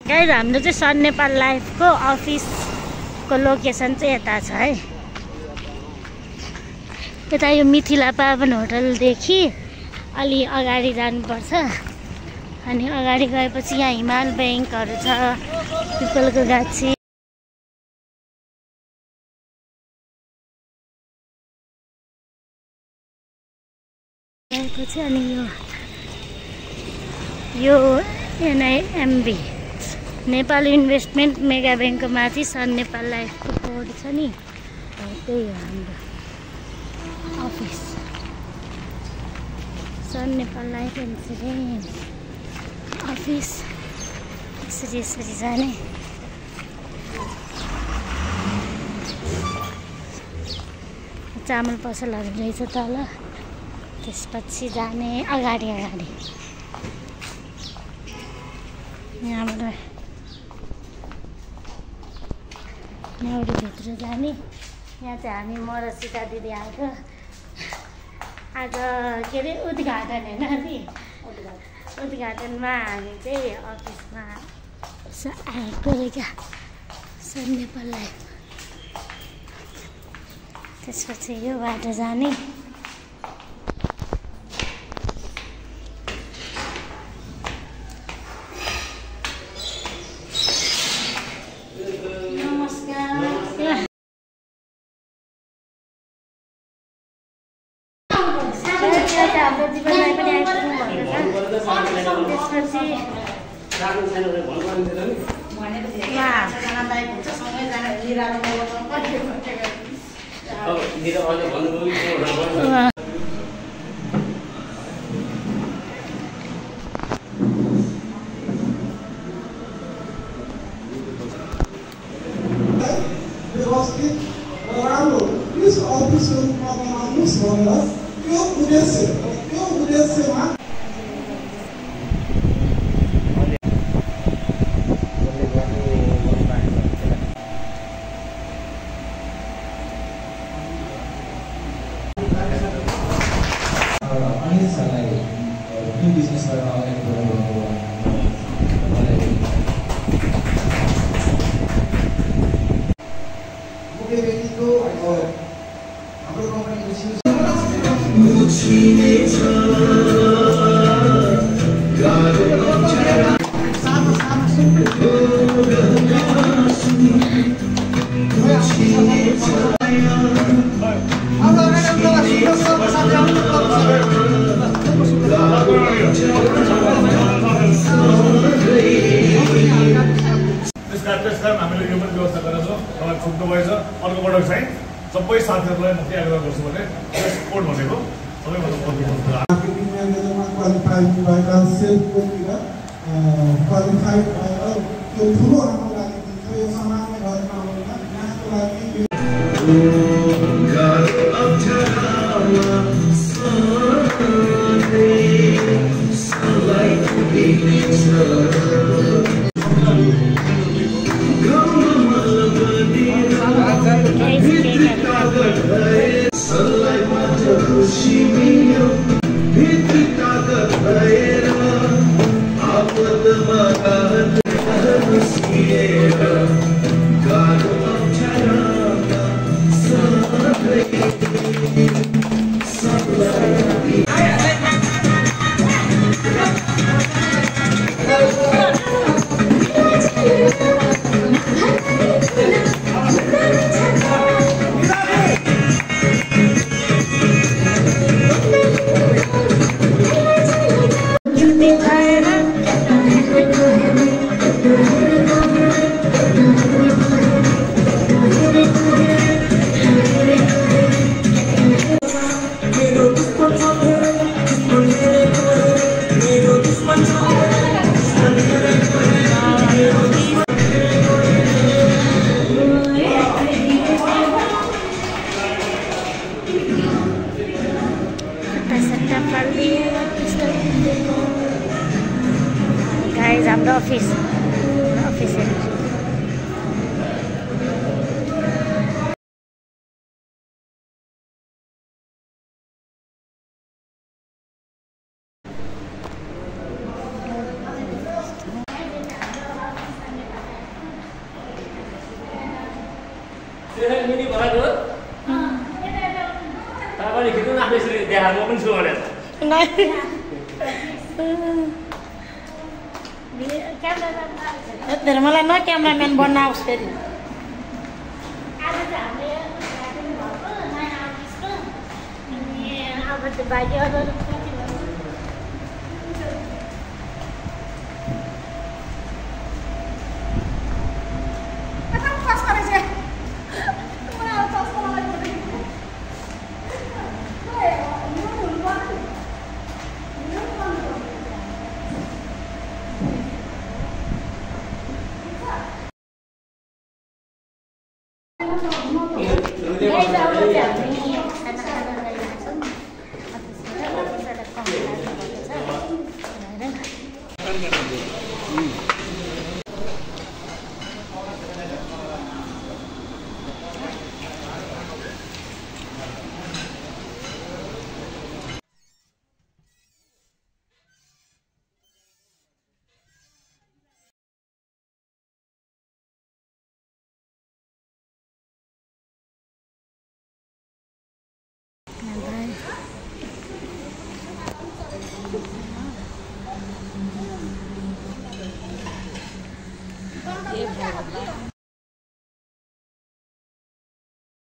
Guys हाम्रो चाहिँ सन नेपाल लाइफको अफिसको लोकेसन चाहिँ यता छ है। यता यो मिथिला पावन होटलदेखि अलि अगाडि जानुपर्छ। अनि अगाडि गएपछि यहाँ हिमाल ब्याङ्कहरू छ, पिपलको गाछी। गएपछि अनि यो एनआइएमबी नेपाल इन्भेस्टमेन्ट मेगा ब्याङ्कको माथि सन नेपाल लाइफको बोर्ड छ नि, त्यही हो हाम्रो अफिस। सन नेपाल लाइफ इन्सुरेन्स अफिस। यसरी यसरी जाने। चामल पसलहरू रहेछ तल, त्यसपछि जाने अगाडि अगाडि। यहाँबाट भित्र जाने। यहाँ चाहिँ हामी म र सीता दिदी आएको। आज के अरे उद्घाटन होइन नि, उद्घाटनमा हामी चाहिँ अफिसमा आएको रे क्या, सन नेपाल लाइफ। त्यसपछि यो बाटो जाने। हाम्रो जीवनलाई पनि आइपुग्नु भएको छ। त्यसपछि हामीले यो पनि व्यवस्था गरेका छौँ। मलाई छुट्नु भएछ। अर्को पटक चाहिँ सबै साथीहरूलाई म के आग्रह गर्छु भने सपोर्ट भनेको सबैभन्दा मार्केटिङ म्यानेजरमा क्वालिफाइड भएका सेल्सतिर क्वालिफाइड भएर त्यो ठुलो राम्रो लागि दिन्छ। यो सामान्य घरमा आउँदैन, यहाँको लागि गाइज हाम्रो अफिस मिनी भएको तपाईले खिच्नु न आफै यसरी देखा म पनि छु भनेर धेरै मलाई न क्यामेराम्यान बन्न आओस् फेरि अब त्यो बाँकी अरू ये